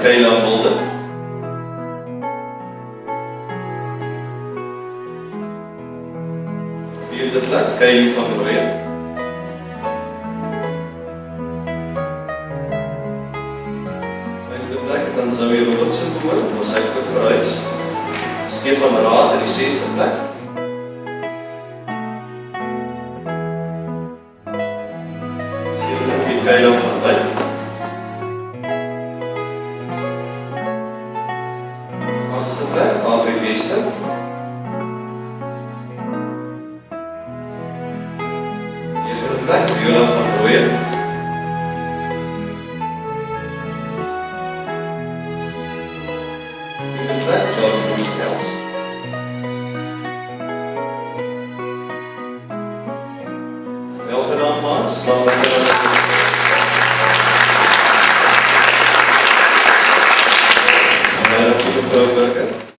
Kayla Molde. Vierde plek, Kylie van Rooyen. Vijfde plek, dan Zoe Robertson voor, maar sy het ook verhuis. Stefan Raad in die 6de plek. 7de plek, Kayla van Wyk. 8de plek, Adrie Wester. 9de plek, Viola van Rooyen. 10de plek, John Els. Wel gedaan, Maats. Laten we een goede voorwerken.